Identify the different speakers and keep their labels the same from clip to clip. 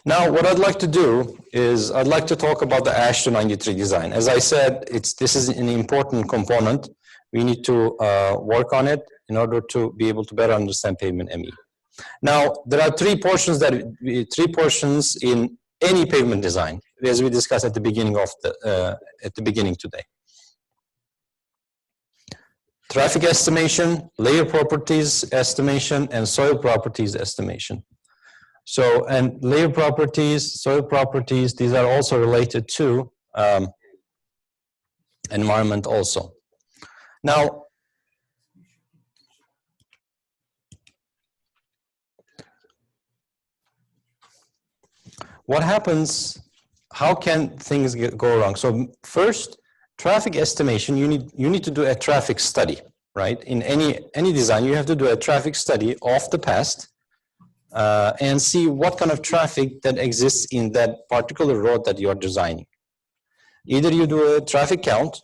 Speaker 1: Now, what I'd like to do is I'd like to talk about the AASH293 design. As I said, this is an important component. We need to work on it in order to be able to better understand pavement ME. Now, there are three portions in any pavement design, as we discussed at the beginning of today. Traffic estimation, layer properties estimation, and soil properties estimation. So, and layer properties, soil properties, these are also related to environment also. Now, what happens, how can things go wrong? So first, traffic estimation, you need to do a traffic study, right? In any design, you have to do a traffic study of the past and see what kind of traffic that exists in that particular road that you are designing. Either you do a traffic count,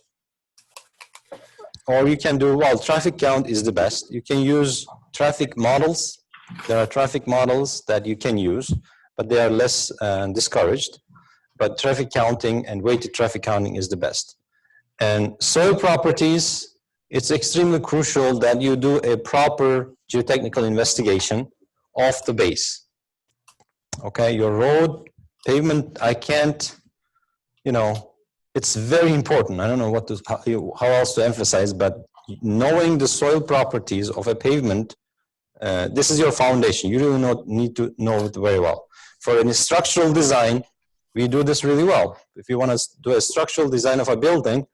Speaker 1: or you can do, well, traffic count is the best. You can use traffic models. There are traffic models that you can use, but they are less discouraged. But traffic counting and weighted traffic counting is the best. And soil properties, it's extremely crucial that you do a proper geotechnical investigation of the base. Okay, your road, pavement, I can't, you know, it's very important. I don't know what to, how else to emphasize, but knowing the soil properties of a pavement, this is your foundation. You really need to know it very well. For any structural design, we do this really well. If you want to do a structural design of a building,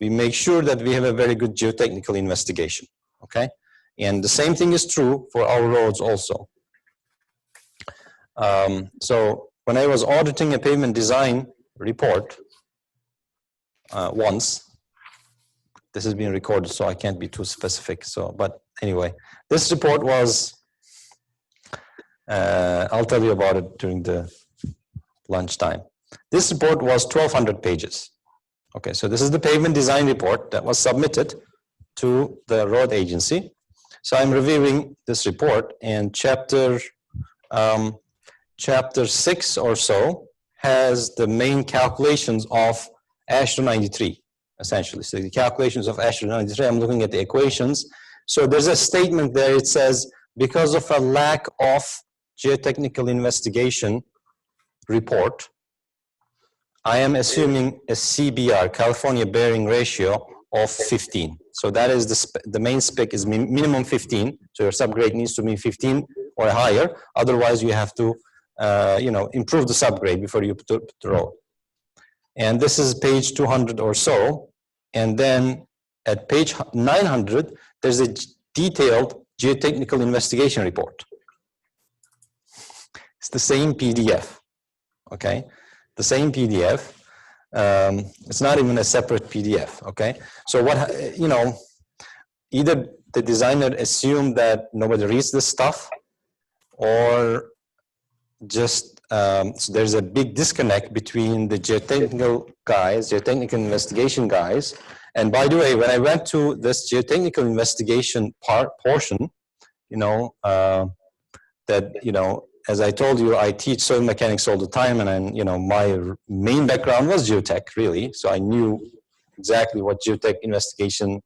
Speaker 1: we make sure that we have a very good geotechnical investigation, okay? And the same thing is true for our roads also. So when I was auditing a pavement design report once, this is being recorded, so I can't be too specific. So, but anyway, this report was, I'll tell you about it during the lunchtime. This report was 1,200 pages. Okay, so this is the pavement design report that was submitted to the road agency. So I'm reviewing this report, and chapter 6 or so has the main calculations of AASH293, essentially. So the calculations of AASH293, I'm looking at the equations. So there's a statement there, it says, because of a lack of geotechnical investigation report, I am assuming a CBR, California Bearing Ratio, of 15. So that is the main spec is minimum 15. So your subgrade needs to be 15 or higher. Otherwise, you have to, you know, improve the subgrade before you put the road. And this is page 200 or so. And then at page 900, there's a detailed geotechnical investigation report. It's the same PDF, okay? The same PDF. It's not even a separate PDF, okay? So what, you know, either the designer assumed that nobody reads this stuff, or just so there's a big disconnect between the geotechnical guys, geotechnical investigation guys. And by the way, when I went to this geotechnical investigation portion, you know, that, you know, as I told you, I teach soil mechanics all the time, and you know, my main background was geotech, really. So I knew exactly what geotech investigation,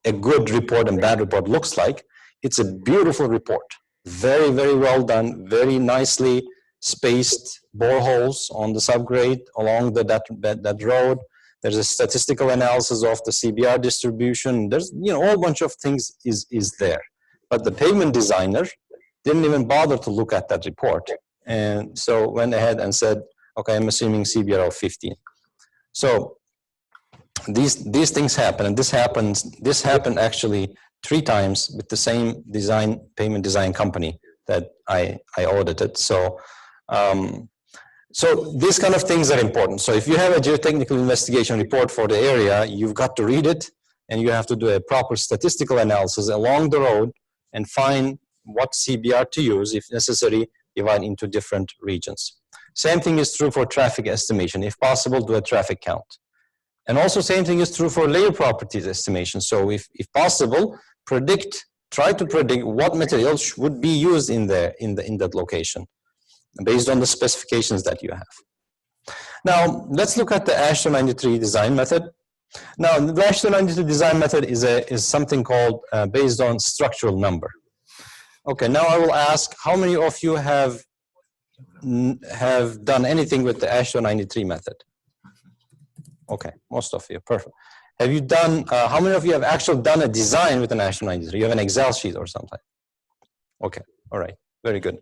Speaker 1: a good report and bad report looks like. It's a beautiful report, very, very well done, very nicely spaced boreholes on the subgrade along that road. There's a statistical analysis of the CBR distribution. There's, you know, a whole bunch of things is there. But the pavement designer didn't even bother to look at that report. And so went ahead and said, okay, I'm assuming CBR of 15. So these things happen, and this happened actually 3 times with the same pavement design company that I audited. So so these kind of things are important. So if you have a geotechnical investigation report for the area, you've got to read it, and you have to do a proper statistical analysis along the road and find what CBR to use, if necessary, divide into different regions. Same thing is true for traffic estimation. If possible, do a traffic count. And also same thing is true for layer properties estimation. So if possible, try to predict what materials would be used in that location. based on the specifications that you have. Now, let's look at the AASHTO93 design method. Now, the AASHTO93 design method is something called based on structural number. Okay, now I will ask, how many of you have done anything with the AASHTO93 method? Okay, most of you, perfect. Have you done, how many of you have actually done a design with an AASHTO93? You have an Excel sheet or something? Okay, all right, very good.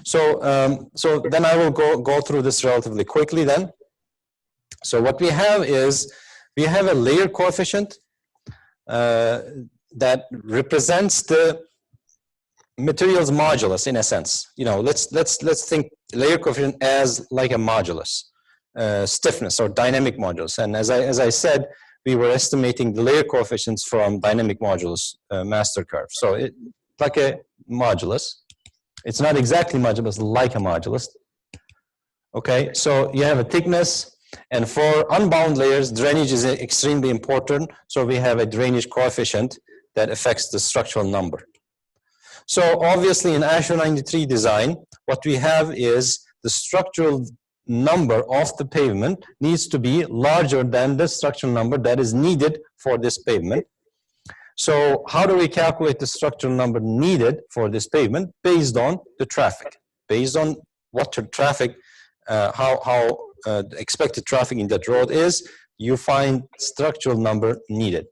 Speaker 1: So, so then I will go through this relatively quickly then. So what we have is, we have a layer coefficient that represents the materials modulus in a sense. You know, let's think layer coefficient as like a modulus, stiffness or dynamic modulus. And as I said, we were estimating the layer coefficients from dynamic modulus master curve. So it like a modulus. It's not exactly modulus, like a modulus. Okay, so you have a thickness, and for unbound layers, drainage is extremely important. So we have a drainage coefficient that affects the structural number. So obviously in AASHTO93 design, what we have is the structural number of the pavement needs to be larger than the structural number that is needed for this pavement. So how do we calculate the structural number needed for this pavement? Based on the traffic, based on what the traffic, how the expected traffic in that road is, you find structural number needed.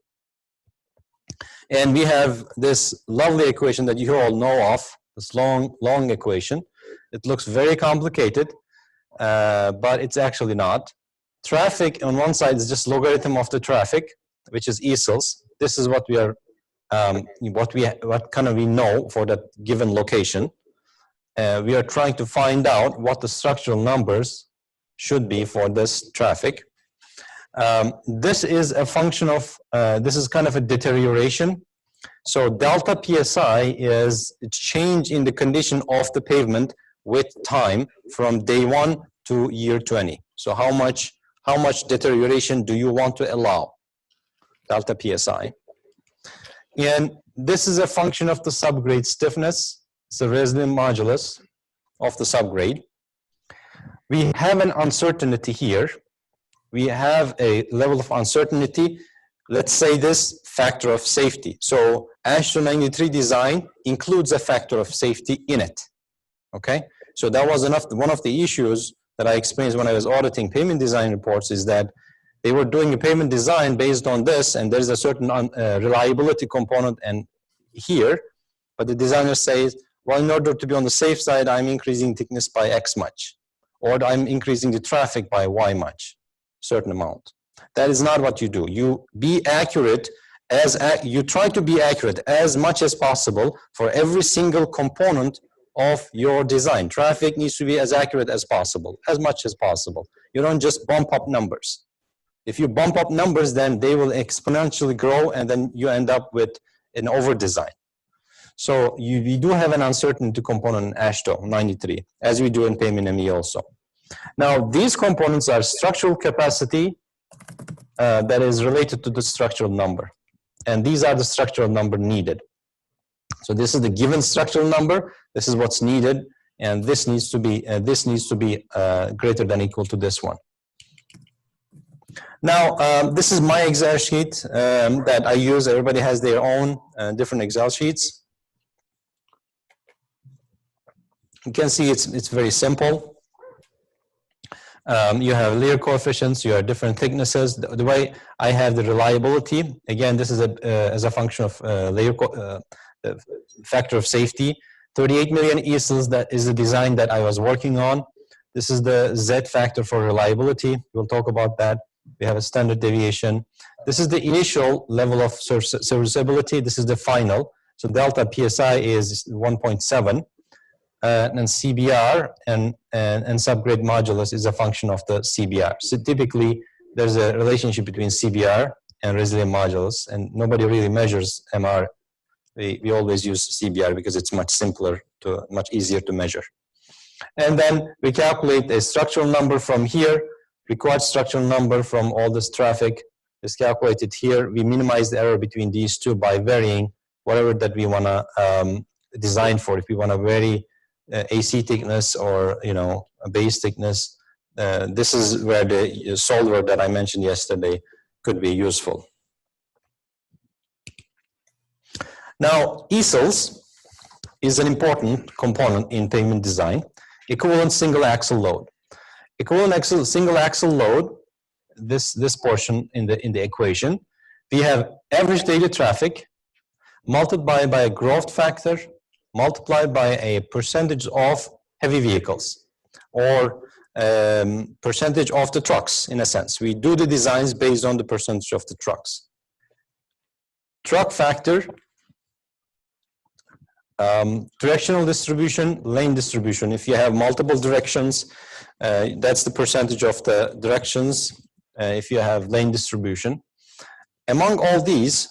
Speaker 1: And we have this lovely equation that you all know of, this long equation. It looks very complicated, but it's actually not. Traffic on one side is just logarithm of the traffic, which is ESLs. This is what we are, what kind of we know for that given location. We are trying to find out what the structural numbers should be for this traffic. This is a function of, this is kind of a deterioration. So delta PSI is a change in the condition of the pavement with time from day 1 to year 20. So how much deterioration do you want to allow? Delta PSI. And this is a function of the subgrade stiffness. It's the resident modulus of the subgrade. We have an uncertainty here. We have a level of uncertainty. Let's say this factor of safety. So AASHTO93 design includes a factor of safety in it. Okay, so that was one of the issues that I experienced when I was auditing pavement design reports, is that they were doing a pavement design based on this, and there's a certain reliability component and here, but the designer says, well, in order to be on the safe side, I'm increasing thickness by X much, or I'm increasing the traffic by Y much, certain amount. That is not what you do. You be accurate you try to be accurate as much as possible for every single component of your design. Traffic needs to be as accurate as possible, as much as possible. You don't just bump up numbers. If you bump up numbers, then they will exponentially grow, and then you end up with an over design. So we do have an uncertainty component in AASHTO93, as we do in pavement ME also. Now, these components are structural capacity that is related to the structural number. And these are the structural number needed. So this is the given structural number, this is what's needed, and this needs to be greater than or equal to this one. Now, this is my Excel sheet that I use. Everybody has their own different Excel sheets. You can see it's very simple. You have layer coefficients, you have different thicknesses. The way I have the reliability, again, this is as a function of factor of safety. 38 million ESLs, that is the design that I was working on. This is the Z factor for reliability. We'll talk about that. We have a standard deviation. This is the initial level of serviceability. This is the final. So delta PSI is 1.7. And CBR and subgrade modulus is a function of the CBR. So typically, there's a relationship between CBR and resilient modulus, and nobody really measures MR. We always use CBR because it's much simpler, much easier to measure. And then we calculate a structural number from here. Required structural number from all this traffic is calculated here. We minimize the error between these two by varying whatever that we want to design for. If we want to vary AC thickness or, you know, a base thickness, this is where the solver that I mentioned yesterday could be useful. Now, easels is an important component in pavement design. Equivalent single axle load. Equivalent single axle load, this portion in the equation, we have average daily traffic multiplied by a growth factor multiplied by a percentage of heavy vehicles, or percentage of the trucks, in a sense. We do the designs based on the percentage of the trucks. Truck factor, directional distribution, lane distribution. If you have multiple directions, that's the percentage of the directions. If you have lane distribution. Among all these,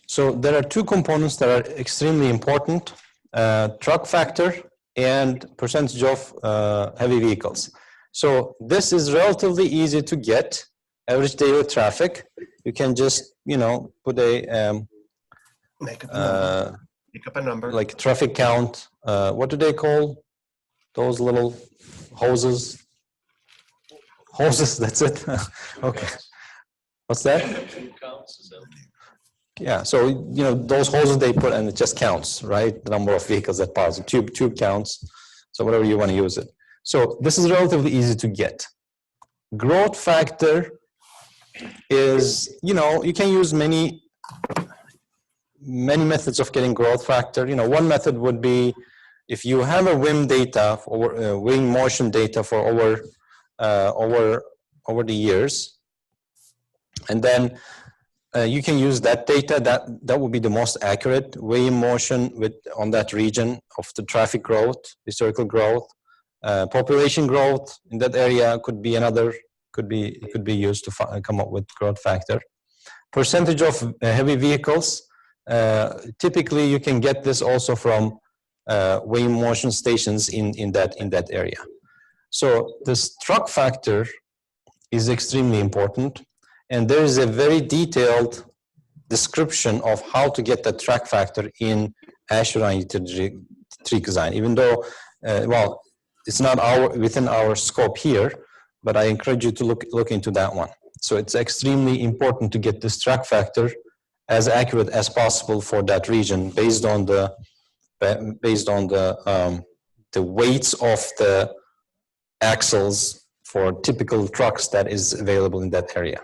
Speaker 1: so there are two components that are extremely important, truck factor and percentage of heavy vehicles. So this is relatively easy to get, average daily traffic. You can just, you know, put a,
Speaker 2: Make up a number.
Speaker 1: like traffic count. What do they call those little hoses? Hoses, that's it? Okay. What's that? Yeah, so, you know, those hoses they put, and it just counts, right? The number of vehicles that pass. The tube counts, so whatever you want to use it. So this is relatively easy to get. Growth factor is, you know, you can use many methods of getting growth factor. You know, one method would be if you have a WIM data or wing motion data for over the years, and then you can use that data. That would be the most accurate wing motion on that region of the traffic growth, historical growth, population growth in that area could be another. Could be used to come up with growth factor. Percentage of heavy vehicles. Typically, you can get this also from wing motion stations in that area. So this truck factor is extremely important, and there is a very detailed description of how to get the track factor in Ashura utility tree design. Even though, well, it's not within our scope here, but I encourage you to look into that one. So it's extremely important to get this track factor as accurate as possible for that region, based on the weights of the axles for typical trucks that is available in that area.